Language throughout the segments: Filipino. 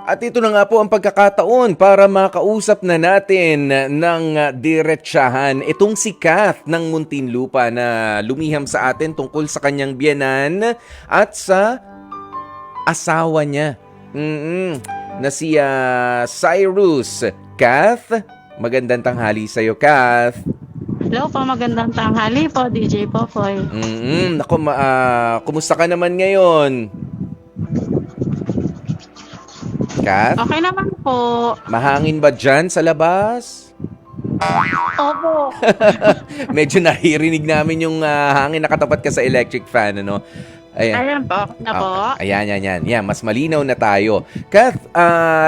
At ito na nga po ang pagkakataon para makausap na natin ng diretsahan itong si Kath ng Muntinlupa na lumiham sa atin tungkol sa kanyang biyenan at sa asawa niya. Na si Cyrus. Kath, magandang tanghali sa'yo, Kath. Hello po, magandang tanghali po, DJ Popoy. Nako, kumusta ka naman ngayon? Kath? Okay naman po. Mahangin ba dyan sa labas? Opo. Medyo naririnig namin yung hangin, nakatapat ka sa electric fan, ano? Ayan. Ayan po, na po. Okay. Ayan. Yan, mas malinaw na tayo. Kath,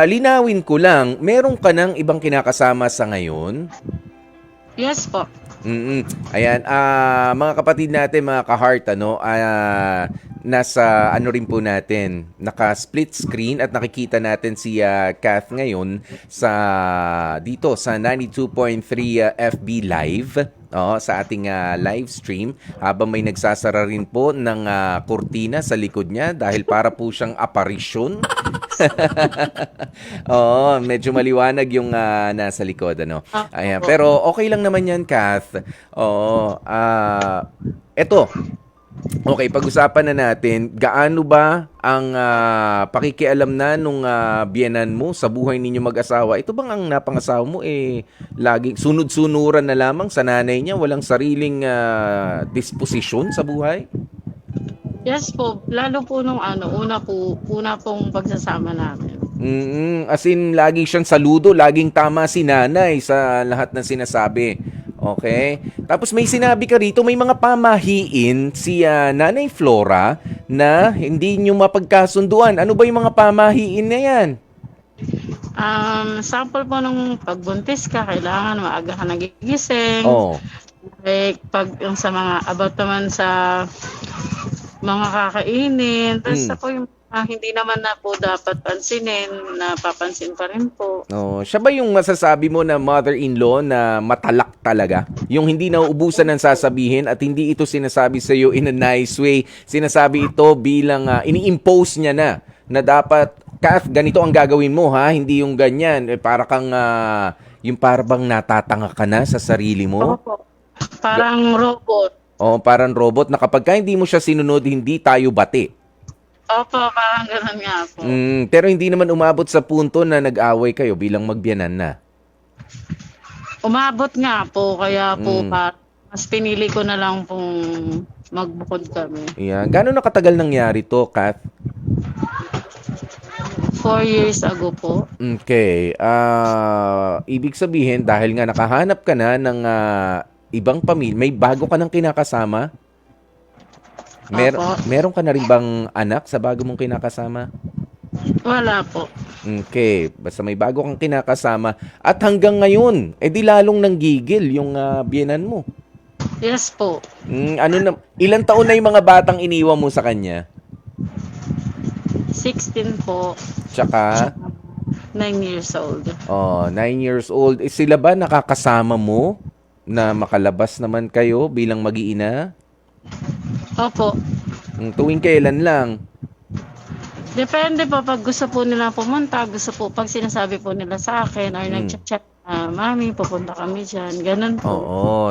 linawin ko lang, meron ka ng ibang kinakasama sa ngayon? Yes po. Ayan, mga kapatid natin, mga ka-heart, ano, nasa ano rin po natin, naka-split screen at nakikita natin si Kath ngayon sa dito sa 92.3 FB Live. Sa ating live stream habang may nagsasara rin po ng kurtina sa likod niya dahil para po siyang aparisyon. Oo, medyo maliwanag yung nasa likod, ano. Ayan, pero okay lang naman yan, Kath. Oo, eto. Okay, pag-usapan na natin, gaano ba ang pakikialam na nung biyenan mo sa buhay ninyo mag-asawa? Ito bang ang napangasawa mo laging sunod-sunuran na lamang sa nanay niya, walang sariling disposisyon sa buhay? Yes po, lalo po nung una pong pagsasama namin. As in, lagi siyang saludo, laging tama si nanay sa lahat ng sinasabi. Okay? Tapos may sinabi ka rito, may mga pamahiin si Nanay Flora na hindi nyo mapagkasunduan. Ano ba yung mga pamahiin na yan? Sample po nung pagbuntis ka, kailangan maaga ka nagigising. Oh. Like, yung sa mga, about naman sa mga kakainin. Tapos ako yung hindi naman na po dapat pansinin, napapansin pa rin po. Siya ba yung masasabi mo na mother-in-law na matalak talaga? Yung hindi nauubusan ng sasabihin at hindi ito sinasabi sa iyo in a nice way. Sinasabi ito bilang ini-impose niya na dapat, Kath, ganito ang gagawin mo, ha? Hindi yung ganyan. Para kang, yung parang natatanga ka na sa sarili mo. Opo. Parang robot. Parang robot na kapag hindi mo siya sinunod, hindi tayo bati. Opo, parang gano'n nga po. Pero hindi naman umabot sa punto na nag-away kayo bilang magbiyanan na. Umabot nga po, kaya po mas pinili ko na lang pong magbukod kami. Yeah. Gano'n na katagal nangyari to, Kath? 4 years ago po. Okay. Ibig sabihin, dahil nga nakahanap ka na ng ibang pamilya, may bago ka nang kinakasama? Meron ka na rin bang anak sa bago mong kinakasama? Wala po. Okay, basta may bago kang kinakasama at hanggang ngayon, di lalong nanggigil yung biyenan mo. Yes po. Ilang taon na yung mga batang iniwan mo sa kanya? 16 po. Tsaka? 9 years old. 9 years old. Sila ba nakakasama mo na makalabas naman kayo bilang mag-iina? Opo. Tuwing kailan lang? Depende po pag gusto po nila pumunta, gusto po pag sinasabi po nila sa akin or nag-chat, Mami, pupunta kami dyan. Ganun po.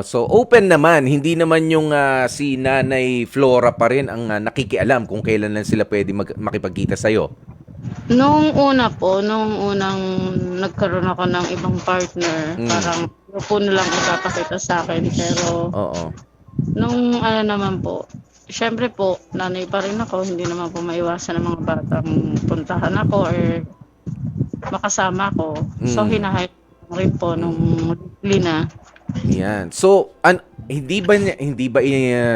So open naman, hindi naman yung si Nanay Flora pa rin ang nakikialam kung kailan lang sila pwede makipagkita sa'yo. Nung unang nagkaroon ako ng ibang partner, parang po nilang ipapakita sa akin. Pero nung naman po, syempre po, nanay pa rin ako, hindi naman po maiwasan ng mga batang puntahan ako or makasama ko. So, hinahayag rin po nung Lina. Yan. So, hindi ba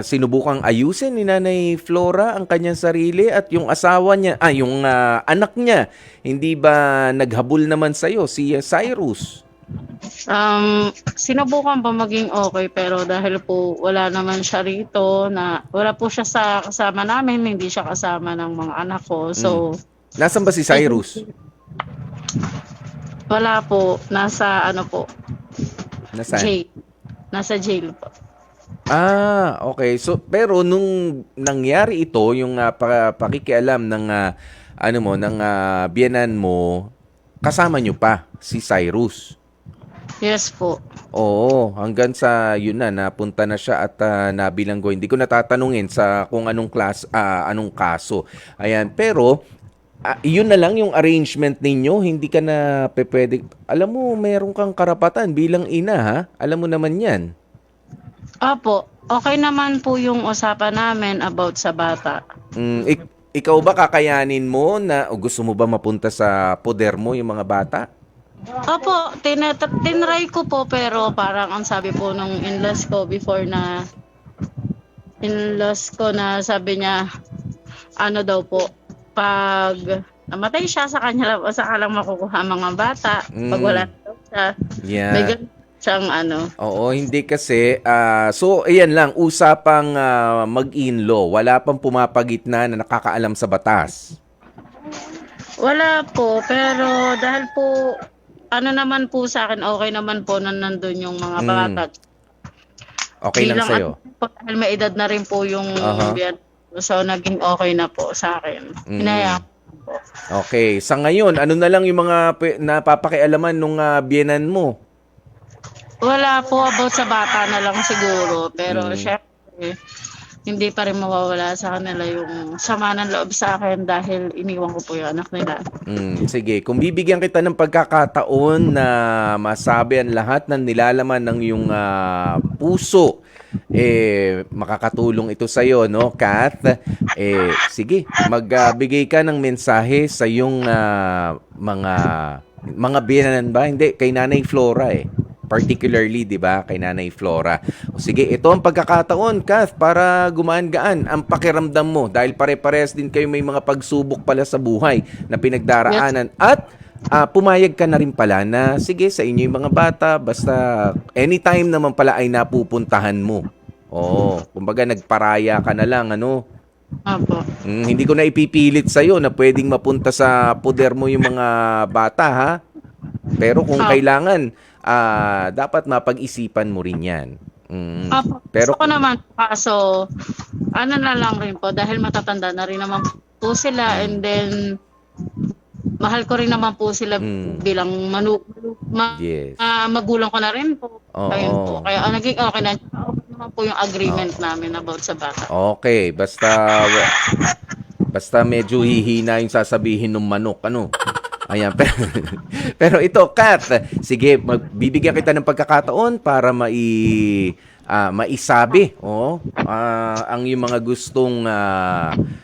sinubukang ayusin ni Nanay Flora ang kanyang sarili at yung asawa niya, yung anak niya, hindi ba naghabol naman sa'yo, si Cyrus? Sinubukan pa maging okay pero dahil po wala naman siya rito, wala po siya sa kasama namin, hindi siya kasama ng mga anak ko. So, Nasaan ba si Cyrus? Wala po, nasa po, Nasaan? jail. Nasa jail po. Okay. So, pero nung nangyari ito, yung pakikialam ng ano mo, ng biyenan mo, kasama nyo pa si Cyrus. Yes po. Oo, hanggang sa yun na napunta na siya at nabilanggo. Hindi ko natatanungin sa kung anong kaso. Ayan, pero yun na lang yung arrangement ninyo, hindi ka na pwede. Alam mo, meron kang karapatan bilang ina ha. Alam mo naman 'yan. Opo, okay naman po yung usapan namin about sa bata. Ikaw ba kakayanin mo na o gusto mo ba mapunta sa poder mo yung mga bata? Opo, tinry ko po pero parang ang sabi po nung in-laws ko before na sabi niya ano daw po pag namatay siya sa kanya lang, sa lang makukuha ang mga bata pag wala na daw siya. Yeah. May ganun siyang ano. Oo, hindi kasi. So, ayan lang, usapang mag-in-law. Wala pang pumapagitna na nakakaalam sa batas. Wala po, pero dahil po ano naman po sa akin, okay naman po na nandun yung mga bata. Okay lang Bilang sa'yo. ano po, dahil may edad na rin po yung biyan. So, naging okay na po sa akin. Hinayaan ko po. Okay. Sa ngayon, ano na lang yung mga napapakialaman nung biyenan mo? Wala po, about sa bata na lang siguro. Pero syempre, hindi pa rin mawawala sa kanila yung sama ng loob sa akin dahil iniwan ko po yung anak nila. Sige, kung bibigyan kita ng pagkakataon na masabi ang lahat ng nilalaman ng iyong puso, makakatulong ito sa iyo, no, Kath? Sige, magbigay ka ng mensahe sa iyong mga biyenan ba? Hindi, kay Nanay Flora particularly, 'di ba, kay Nanay Flora. O sige, ito ang pagkakataon, Kath, para gumaan-gaan ang pakiramdam mo dahil pare-parehas din kayo may mga pagsubok pala sa buhay na pinagdaraanan at pumayag ka na rin pala na sige sa inyo yung mga bata basta anytime naman pala ay napupuntahan mo. Oo, kumbaga nagparaya ka na lang, ano? Opo. Hindi ko na ipipilit sa iyo na pwedeng mapunta sa poder mo yung mga bata, ha? Pero kung kailangan, dapat mapag-isipan mo rin yan. Pero gusto ko naman, kaso ano na lang rin po, dahil matatanda na rin naman po sila and then mahal ko rin naman po sila bilang Yes. magulang ko na rin po. Oo. Ayun po. Kaya naging okay na. Okay naman po yung agreement namin about sa bata. Okay, basta medyo hihina yung sasabihin ng manok, ano? Ayan, pero ito, Kat, sige, bibigyan kita ng pagkakataon para maisabi ang yung mga gustong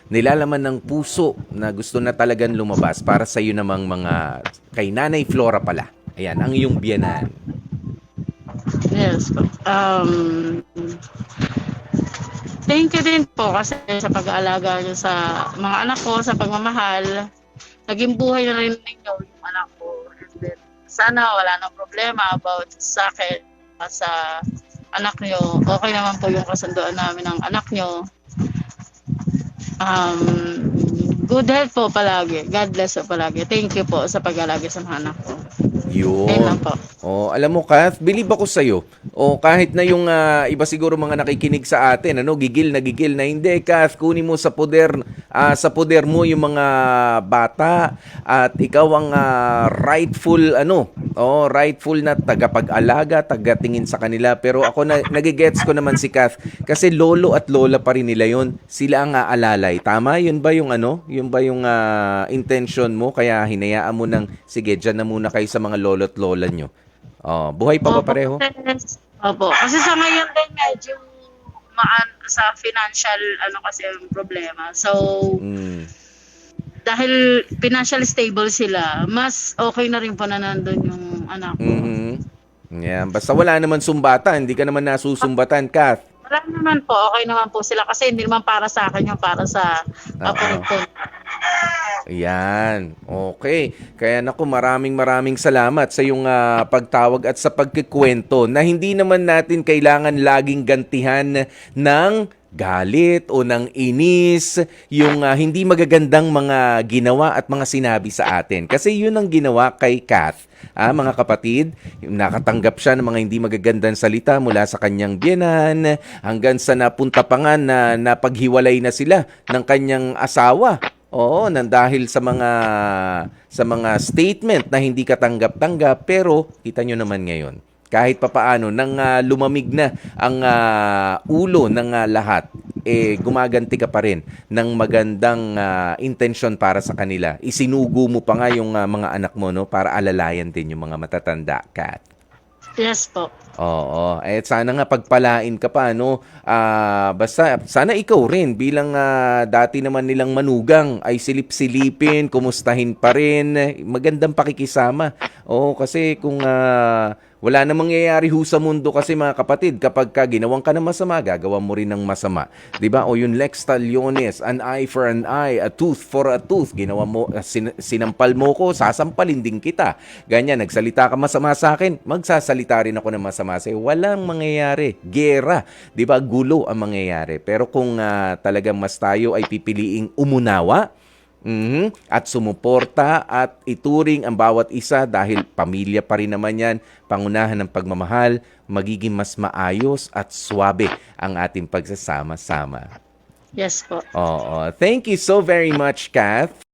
nilalaman ng puso na gusto na talagang lumabas para sa iyo namang mga kay Nanay Flora pala. Ayan, ang iyong biyenan. Yes po. Thank you din po kasi sa pag-aalaga niyo sa mga anak ko, sa pagmamahal. Naging buhay na rin ninyo yung anak ko. And then, sana wala nang problema about sa akin sa anak nyo. Okay naman po yung kasunduan namin ng anak nyo. Good health po palagi. God bless po palagi. Thank you po sa pag-alaga sa mga anak ko. Yun. Ayun lang po. Alam mo, Kath, believe ako sa'yo. Kahit na yung iba siguro mga nakikinig sa atin, gigil na hindi, Kath, kunin mo sa poder mo yung mga bata at ikaw ang rightful na tagapag-alaga, tagatingin sa kanila. Pero ako nagigets ko naman si Kath kasi lolo at lola pa rin nila yun. Sila ang aalalay. Tama? Yun ba yung intention mo? Kaya hinayaan mo ng sige, dyan na muna kayo sa mga lolo at lola nyo. Buhay pa ba pareho? Opo. Kasi sa ngayon din medyo sa financial kasi yung problema. So, dahil financial stable sila, mas okay na rin po na nandun yung anak ko. Yeah, basta wala naman sumbatan, hindi ka naman nasusumbatan, Kath. Wala naman po, okay naman po sila kasi hindi naman para sa akin yung para sa apo ko. Ayan. Okay. Kaya naku, maraming salamat sa iyong pagtawag at sa pagkikwento na hindi naman natin kailangan laging gantihan ng galit o ng inis, yung hindi magagandang mga ginawa at mga sinabi sa atin. Kasi yun ang ginawa kay Kath. Mga kapatid, nakatanggap siya ng mga hindi magagandang salita mula sa kanyang biyenan hanggang sa napunta pa nga na napaghiwalay na sila ng kanyang asawa. Oo, nang dahil sa mga statement na hindi katanggap-tanggap, pero kita nyo naman ngayon, kahit papaano nang lumamig na ang ulo ng lahat, gumaganti ka pa rin ng magandang intensyon para sa kanila. Isinugo mo pa nga yung mga anak mo, no, para alalayan din yung mga matatanda, Kat. Yes po. Oo, sana nga pagpalain ka pa, no? Basta sana ikaw rin bilang dati naman nilang manugang ay silip-silipin, kumustahin pa rin, magandang pakikisama. Oo, kasi kung wala namang mangyayari ho sa mundo kasi mga kapatid, kapag ginawang ka ng masama, gagawa mo rin ng masama. 'Di ba? O yung Lex Taliones, an eye for an eye, a tooth for a tooth. Ginawa mo, sinampal mo ko, sasampalin din kita. Ganyan, nagsalita ka masama sa akin, magsasalita rin ako ng masama sa'yo. Walang mangyayari. Gera. 'Di ba? Gulo ang mangyayari. Pero kung talagang mas tayo ay pipiliing umunawa, at sumuporta at ituring ang bawat isa dahil pamilya pa rin naman yan, pangunahan ng pagmamahal, magiging mas maayos at swabe ang ating pagsasama-sama. Yes po. Oo. Thank you so very much, Kath.